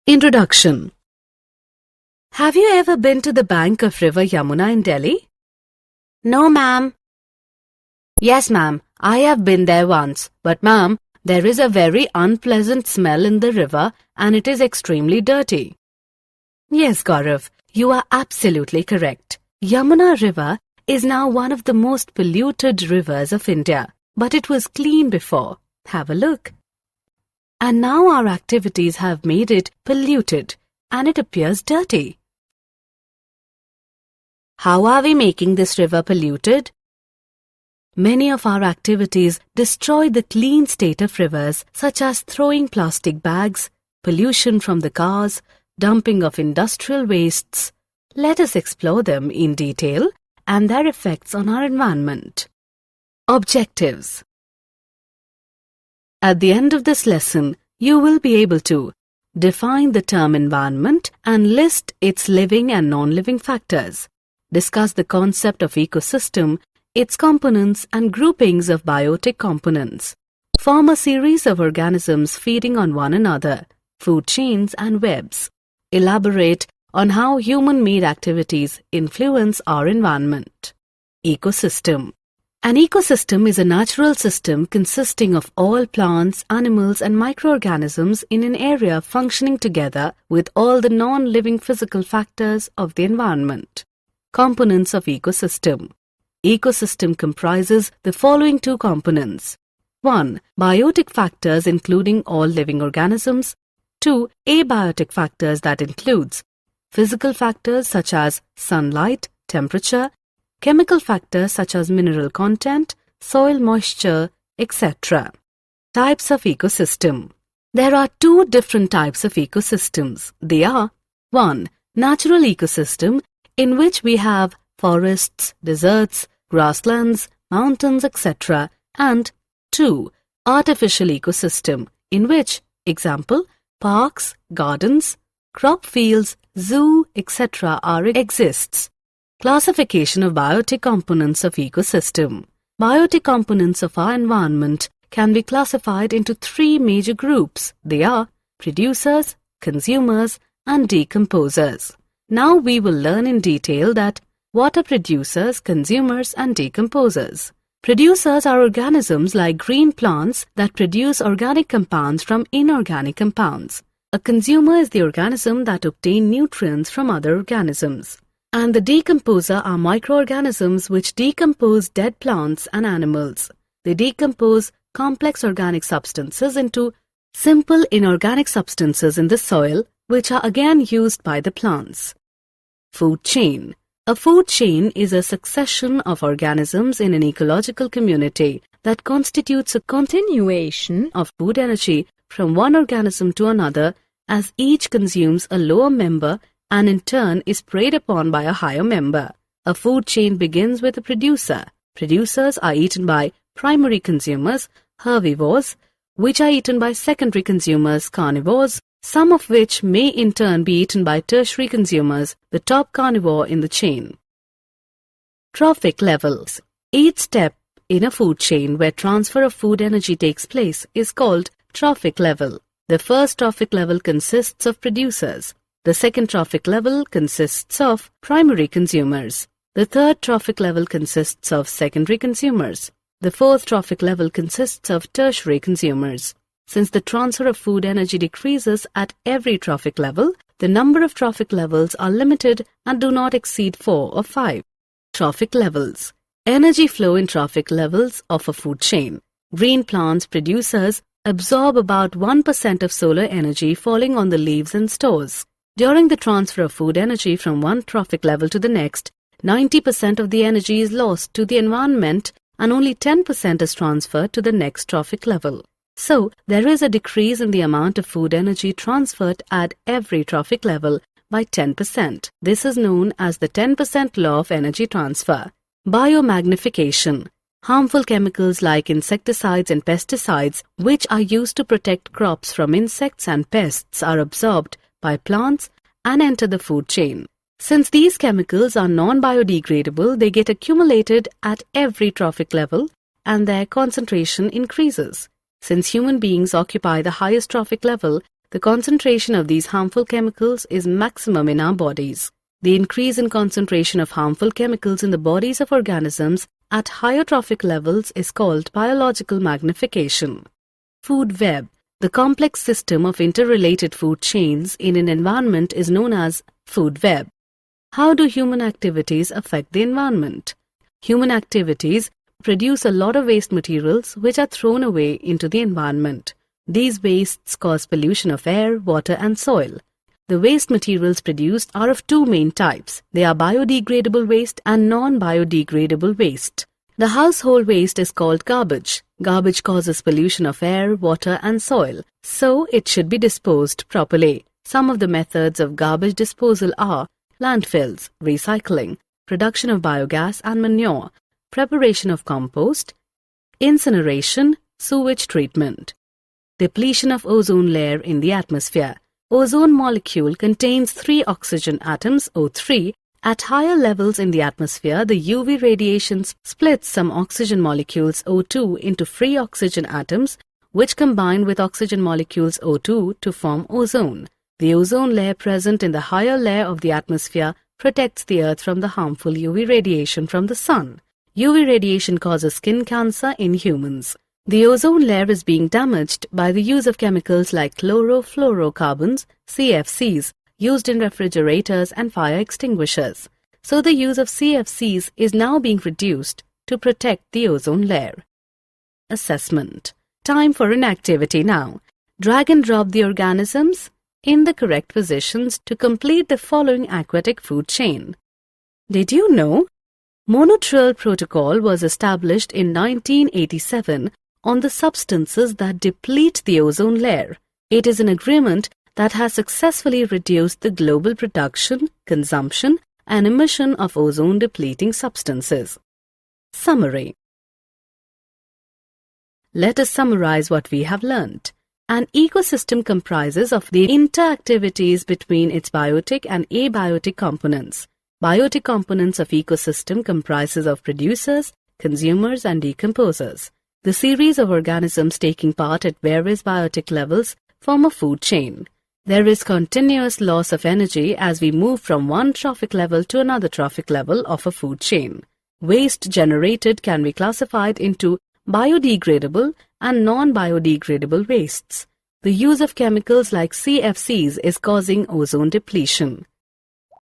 Introduction. Have you ever been to the bank of River Yamuna in Delhi? No, ma'am. Yes, ma'am. I have been there once. But, ma'am, there is a very unpleasant smell in the river and it is extremely dirty. Yes, Gaurav, you are absolutely correct. Yamuna River is now one of the most polluted rivers of India. But it was clean before. Have a look. And now our activities have made it polluted and it appears dirty. How are we making this river polluted? Many of our activities destroy the clean state of rivers, such as throwing plastic bags, pollution from the cars, dumping of industrial wastes. Let us explore them in detail and their effects on our environment. Objectives. At the end of this lesson, you will be able to define the term environment and list its living and non-living factors. Discuss the concept of ecosystem, its components and groupings of biotic components. Form a series of organisms feeding on one another, food chains and webs. Elaborate on how human-made activities influence our environment. Ecosystem. An ecosystem is a natural system consisting of all plants, animals and microorganisms in an area functioning together with all the non-living physical factors of the environment. Components of ecosystem. Ecosystem comprises the following two components. 1. Biotic factors including all living organisms. 2. Abiotic factors that includes physical factors such as sunlight, temperature, chemical factors such as mineral content, soil moisture, etc. Types of ecosystem. There are two different types of ecosystems. They are 1. Natural ecosystem, in which we have forests, deserts, grasslands, mountains, etc. and 2. Artificial ecosystem, in which, example, parks, gardens, crop fields, zoo, etc. exists. Classification of biotic components of ecosystem. Biotic components of our environment can be classified into three major groups. They are producers, consumers, and decomposers. Now we will learn in detail that what are producers, consumers, and decomposers. Producers are organisms like green plants that produce organic compounds from inorganic compounds. A consumer is the organism that obtains nutrients from other organisms. And the decomposer are microorganisms which decompose dead plants and animals. They decompose complex organic substances into simple inorganic substances in the soil, which are again used by the plants. Food chain. A food chain is a succession of organisms in an ecological community that constitutes a continuation of food energy from one organism to another as each consumes a lower member and in turn is preyed upon by a higher member. A food chain begins with a producer. Producers are eaten by primary consumers, herbivores, which are eaten by secondary consumers, carnivores, some of which may in turn be eaten by tertiary consumers, the top carnivore in the chain. Trophic levels. Each step in a food chain where transfer of food energy takes place is called trophic level. The first trophic level consists of producers. The second trophic level consists of primary consumers. The third trophic level consists of secondary consumers. The fourth trophic level consists of tertiary consumers. Since the transfer of food energy decreases at every trophic level, the number of trophic levels are limited and do not exceed 4 or 5. Trophic levels. Energy flow in trophic levels of a food chain. Green plants producers absorb about 1% of solar energy falling on the leaves and stores. During the transfer of food energy from one trophic level to the next, 90% of the energy is lost to the environment and only 10% is transferred to the next trophic level. So, there is a decrease in the amount of food energy transferred at every trophic level by 10%. This is known as the 10% law of energy transfer. Biomagnification. Harmful chemicals like insecticides and pesticides, which are used to protect crops from insects and pests, are absorbed by plants and enter the food chain. Since these chemicals are non-biodegradable, they get accumulated at every trophic level and their concentration increases. Since human beings occupy the highest trophic level, The concentration of these harmful chemicals is maximum in our bodies. The increase in concentration of harmful chemicals in the bodies of organisms at higher trophic levels is called biological magnification. Food web. The complex system of interrelated food chains in an environment is known as food web. How do human activities affect the environment? Human activities produce a lot of waste materials which are thrown away into the environment. These wastes cause pollution of air, water and soil. The waste materials produced are of two main types. They are biodegradable waste and non-biodegradable waste. The household waste is called garbage. Garbage causes pollution of air, water and soil, so it should be disposed properly. Some of the methods of garbage disposal are landfills, recycling, production of biogas and manure, preparation of compost, incineration, sewage treatment. Depletion of ozone layer in the atmosphere. Ozone molecule contains 3 oxygen atoms, O3. At higher levels in the atmosphere, the UV radiation splits some oxygen molecules O2 into free oxygen atoms, which combine with oxygen molecules O2 to form ozone. The ozone layer present in the higher layer of the atmosphere protects the Earth from the harmful UV radiation from the sun. UV radiation causes skin cancer in humans. The ozone layer is being damaged by the use of chemicals like chlorofluorocarbons, CFCs, used in refrigerators and fire extinguishers. So the use of CFCs is now being reduced to protect the ozone layer. Assessment. Time for an activity now. Drag and drop the organisms in the correct positions to complete the following aquatic food chain. Did you know? Montreal Protocol was established in 1987 on the substances that deplete the ozone layer. It is an agreement that has successfully reduced the global production, consumption, and emission of ozone-depleting substances. Summary. Let us summarize what we have learnt. An ecosystem comprises of the interactivities between its biotic and abiotic components. Biotic components of ecosystem comprises of producers, consumers, and decomposers. The series of organisms taking part at various biotic levels form a food chain. There is continuous loss of energy as we move from one trophic level to another trophic level of a food chain. Waste generated can be classified into biodegradable and non-biodegradable wastes. The use of chemicals like CFCs is causing ozone depletion.